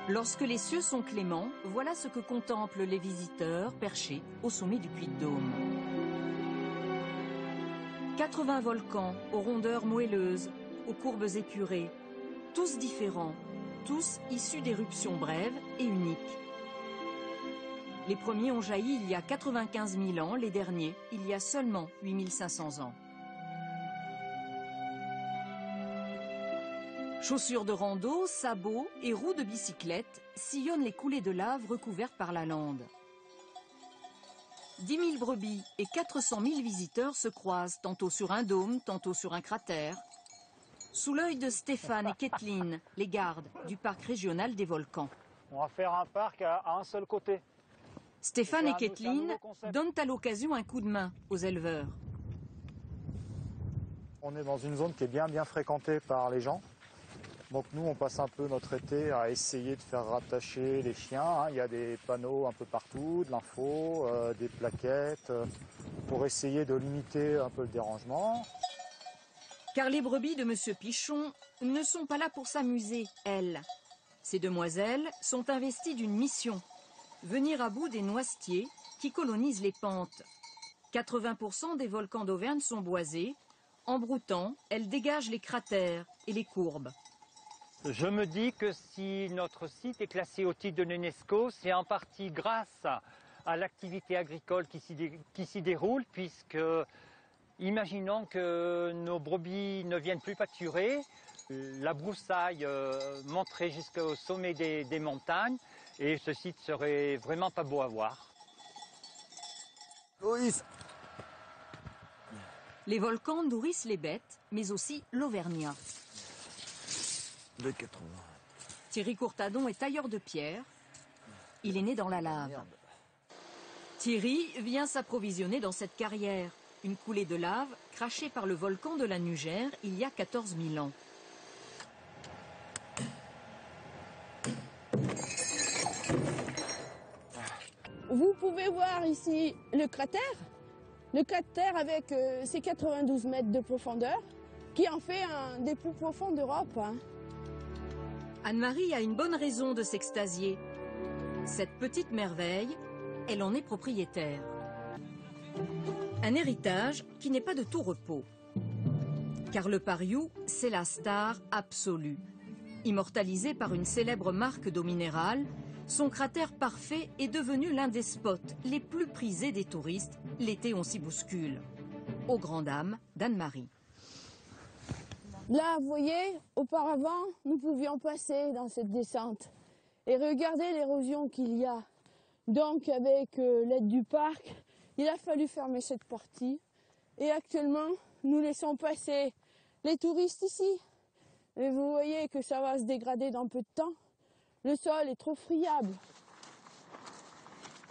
Lorsque les cieux sont cléments, voilà ce que contemplent les visiteurs perchés au sommet du Puy-de-Dôme. 80 volcans aux rondeurs moelleuses, aux courbes épurées, tous différents, tous issus d'éruptions brèves et uniques. Les premiers ont jailli il y a 95 000 ans, les derniers il y a seulement 8 500 ans. Chaussures de rando, sabots et roues de bicyclette sillonnent les coulées de lave recouvertes par la lande. 10 000 brebis et 400 000 visiteurs se croisent, tantôt sur un dôme, tantôt sur un cratère. Sous l'œil de Stéphane et Kathleen, les gardes du parc régional des volcans. On va faire un parc à un seul côté. Stéphane et Kathleen donnent à l'occasion un coup de main aux éleveurs. On est dans une zone qui est bien fréquentée par les gens. Donc nous, on passe un peu notre été à essayer de faire rattacher les chiens. Il y a des panneaux un peu partout, de l'info, des plaquettes, pour essayer de limiter un peu le dérangement. Car les brebis de Monsieur Pichon ne sont pas là pour s'amuser, elles. Ces demoiselles sont investies d'une mission, venir à bout des noisetiers qui colonisent les pentes. 80% des volcans d'Auvergne sont boisés. En broutant, elles dégagent les cratères et les courbes. Je me dis que si notre site est classé au titre de l'UNESCO, c'est en partie grâce à l'activité agricole qui s'y déroule, puisque, imaginons que nos brebis ne viennent plus pâturer, la broussaille monterait jusqu'au sommet des montagnes, et ce site serait vraiment pas beau à voir. Loïs. Les volcans nourrissent les bêtes, mais aussi l'Auvergnat. 2,80. Thierry Courtadon est tailleur de pierre. Il est né dans la lave. Thierry vient s'approvisionner dans cette carrière, une coulée de lave crachée par le volcan de la Nugère il y a 14 000 ans. Vous pouvez voir ici le cratère avec ses 92 mètres de profondeur, qui en fait un des plus profonds d'Europe. Anne-Marie a une bonne raison de s'extasier. Cette petite merveille, elle en est propriétaire. Un héritage qui n'est pas de tout repos. Car le Pariou, c'est la star absolue. Immortalisé par une célèbre marque d'eau minérale, son cratère parfait est devenu l'un des spots les plus prisés des touristes. L'été, on s'y bouscule. Aux grandes dames d'Anne-Marie. Là, vous voyez, auparavant, nous pouvions passer dans cette descente. Et regardez l'érosion qu'il y a. Donc, avec l'aide du parc, il a fallu fermer cette partie. Et actuellement, nous laissons passer les touristes ici. Et vous voyez que ça va se dégrader dans peu de temps. Le sol est trop friable.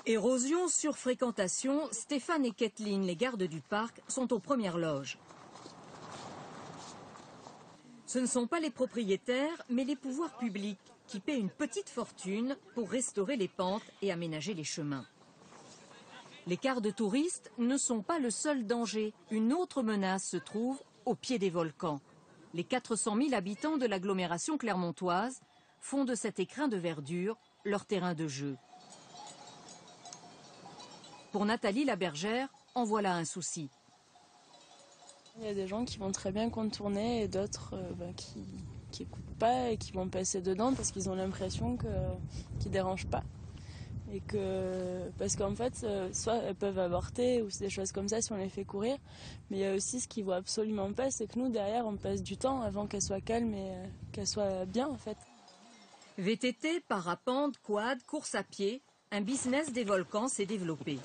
Érosion, surfréquentation, Stéphane et Kathleen, les gardes du parc, sont aux premières loges. Ce ne sont pas les propriétaires, mais les pouvoirs publics qui paient une petite fortune pour restaurer les pentes et aménager les chemins. Les quarts de touristes ne sont pas le seul danger. Une autre menace se trouve au pied des volcans. Les 400 000 habitants de l'agglomération clermontoise font de cet écrin de verdure leur terrain de jeu. Pour Nathalie Labergère, en voilà un souci. Il y a des gens qui vont très bien contourner et d'autres qui n'écoutent pas et qui vont passer dedans parce qu'ils ont l'impression qu'ils ne dérangent pas. Et parce qu'en fait, soit elles peuvent avorter ou des choses comme ça si on les fait courir. Mais il y a aussi ce qu'ils ne voient absolument pas, c'est que nous, derrière, on passe du temps avant qu'elles soient calmes et qu'elles soient bien en fait. VTT, parapente, quad, course à pied, un business des volcans s'est développé.